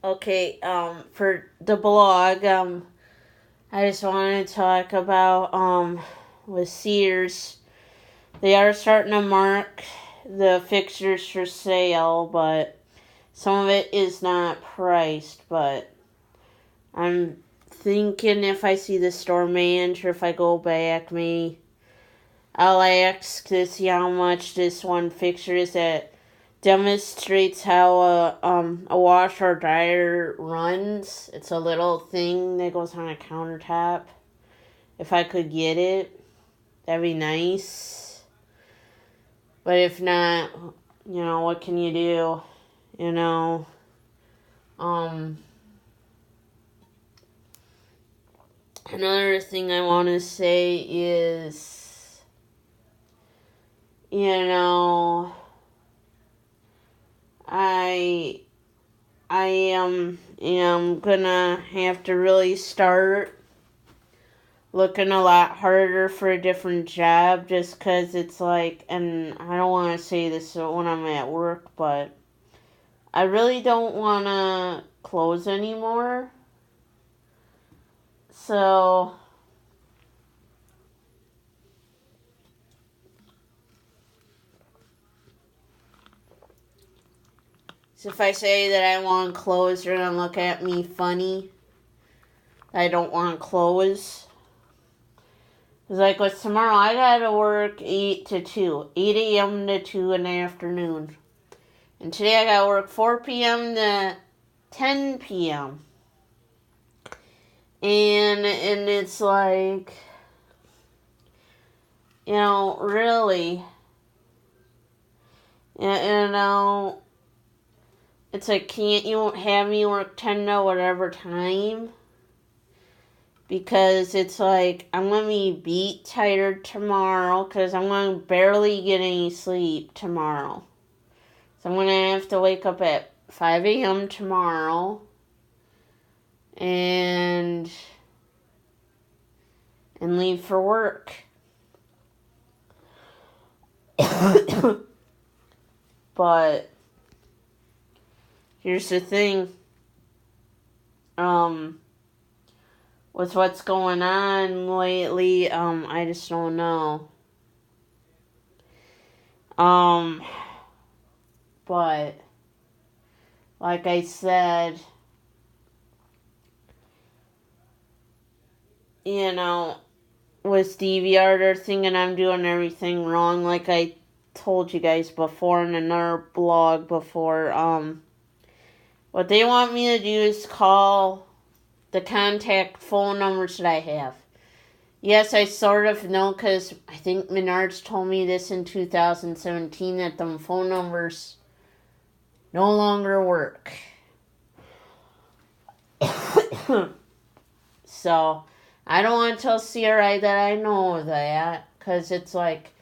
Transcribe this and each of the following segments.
Okay, for the blog, I just wanted to talk about, with Sears. They are starting to mark the fixtures for sale, but some of it is not priced, but I'm thinking if I see the store manager, if I go back, maybe I'll ask to see how much this one fixture is that demonstrates how a washer or dryer runs. It's a little thing that goes on a countertop. If I could get it, that'd be nice. But if not, what can you do? You know, um, another thing I want to say is, I am gonna have to really start looking a lot harder for a different job just because it's like, and I don't want to say this when I'm at work, but I really don't want to close anymore. So if I say that I want to close, they're going to look at me funny. I don't want to close. It's like with tomorrow, I got to work 8 to 2. 8 a.m. to 2 in the afternoon. And today I got to work 4 p.m. to 10 p.m. And it's like, really, it's like, can't you have me work 10 to whatever time? Because it's like, I'm going to be beat tired tomorrow because I'm going to barely get any sleep tomorrow. So I'm going to have to wake up at 5 a.m. tomorrow and leave for work. But here's the thing. With what's going on lately, I just don't know. But like I said, with DVR, they're thinking I'm doing everything wrong, like I told you guys before in another blog before. What they want me to do is call the contact phone numbers that I have. Yes, I sort of know because I think Menards told me this in 2017 that them phone numbers no longer work. So, I don't want to tell CRI that I know that because it's like,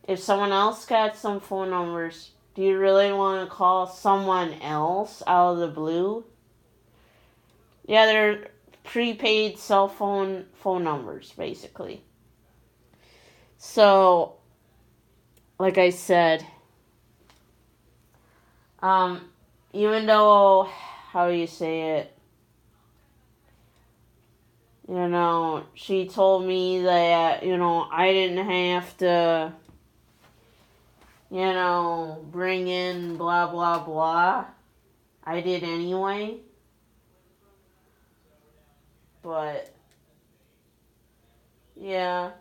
if someone else got some phone numbers, do you really want to call someone else out of the blue? Yeah, they're prepaid cell phone numbers, basically. So, like I said, even though, how do you say it? She told me that, I didn't have to, bring in blah, blah, blah. I did anyway. But, yeah.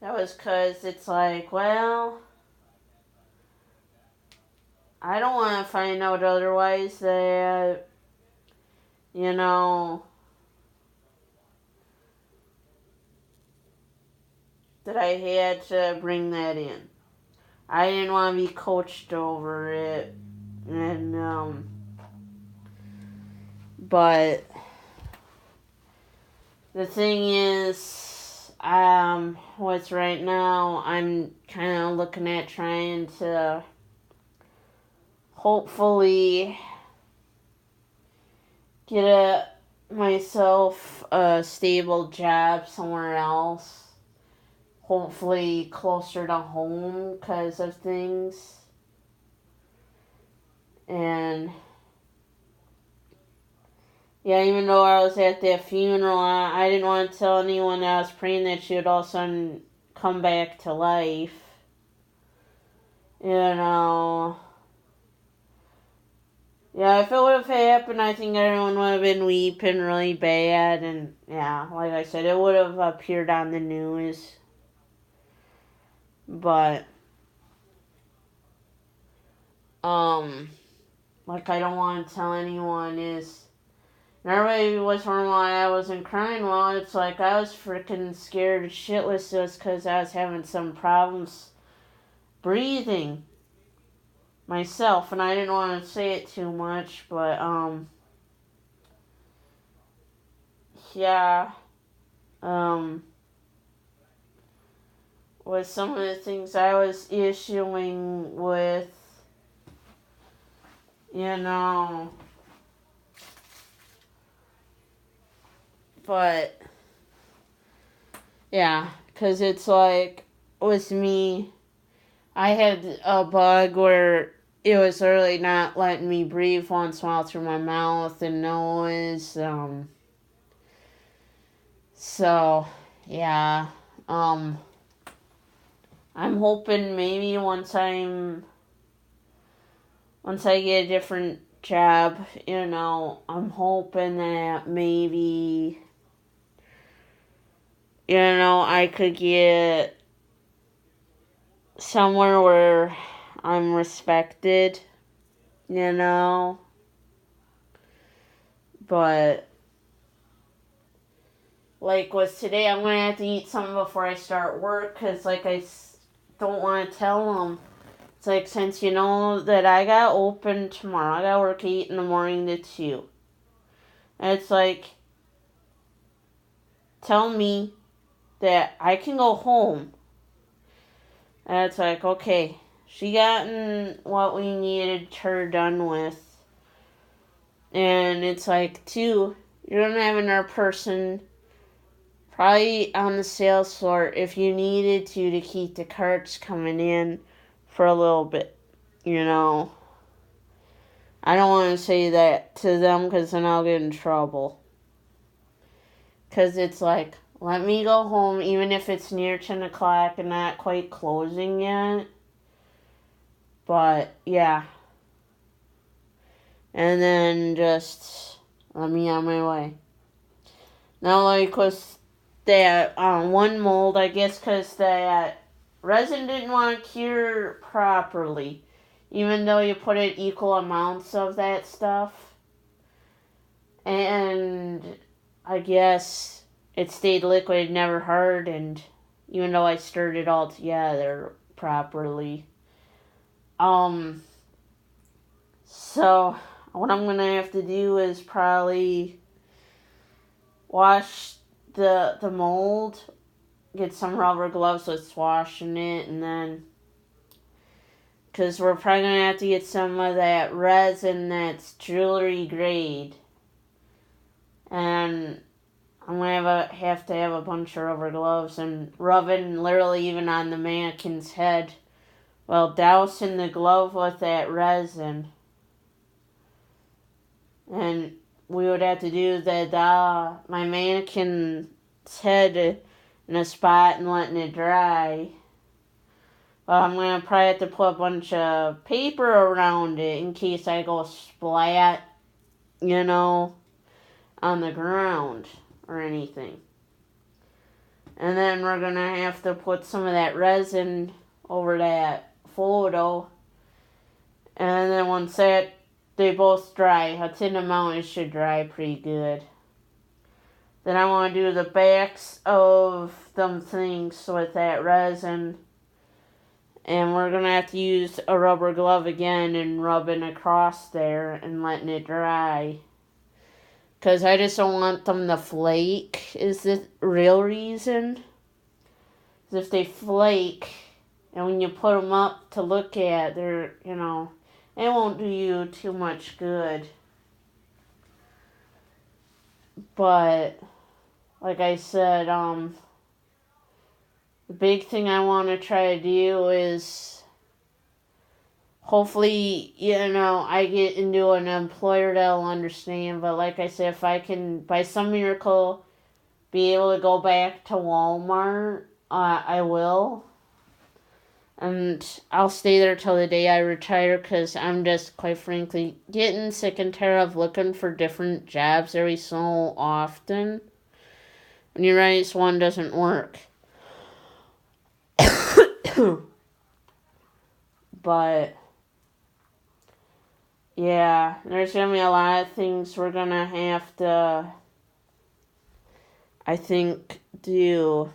That was because it's like, well, I don't want to find out otherwise that, that I had to bring that in. I didn't want to be coached over it. And, but the thing is, what's right now, I'm kind of looking at trying to hopefully get myself a stable job somewhere else. Hopefully closer to home because of things. And Yeah, even though I was at that funeral, I didn't want to tell anyone that I was praying that she would all of a sudden come back to life. You know. Yeah, if it would have happened, I think everyone would have been weeping really bad. And yeah, like I said, it would have appeared on the news. But, like I don't want to tell anyone is... And everybody was wondering why I wasn't crying. Well, it's like I was freaking scared shitless just because I was having some problems breathing myself. And I didn't want to say it too much, but, yeah, with some of the things I was issuing with, you know, but, yeah, because it's like, with me, I had a bug where it was really not letting me breathe once in a while through my mouth and nose, so, yeah, I'm hoping maybe once I get a different job, you know, I'm hoping that maybe, you know, I could get somewhere where I'm respected, you know, but, like, with today, I'm going to have to eat something before I start work, because, like, I don't want to tell them. It's like, since you know that I got open tomorrow, I got work 8 in the morning to 2. And it's like, tell me that I can go home. And it's like, okay, she gotten what we needed her done with. And it's like, 2, you're going to have another person probably on the sales floor if you needed to keep the carts coming in for a little bit, you know. I don't want to say that to them because then I'll get in trouble. Because it's like, let me go home even if it's near 10 o'clock and not quite closing yet. But, yeah. And then just let me on my way. Now, like, with that one mold, I guess because that resin didn't want to cure properly. Even though you put in equal amounts of that stuff. And I guess it stayed liquid, never hardened, even though I stirred it all together properly. So what I'm gonna have to do is probably wash the mold, get some rubber gloves with washing it, and then, because we're probably gonna have to get some of that resin that's jewelry grade. And I'm going to have to have a bunch of rubber gloves and rubbing literally even on the mannequin's head. Well, dousing the glove with that resin. And we would have to do my mannequin's head in a spot and letting it dry. Well, I'm going to probably have to put a bunch of paper around it in case I go splat, you know, on the ground or anything. And then we're going to have to put some of that resin over that photo. And then once they both dry, a tin amount, it should dry pretty good. Then I want to do the backs of them things with that resin. And we're going to have to use a rubber glove again and rubbing across there and letting it dry. Because I just don't want them to flake, is the real reason. If they flake, and when you put them up to look at, they're, you know, it won't do you too much good. But, like I said, the big thing I want to try to do is hopefully, I get into an employer that'll understand. But like I said, if I can, by some miracle, be able to go back to Walmart, I will. And I'll stay there till the day I retire because I'm just, quite frankly, getting sick and tired of looking for different jobs every so often. And you're right, this one doesn't work. But, yeah, there's going to be a lot of things we're going to have to, I think, do.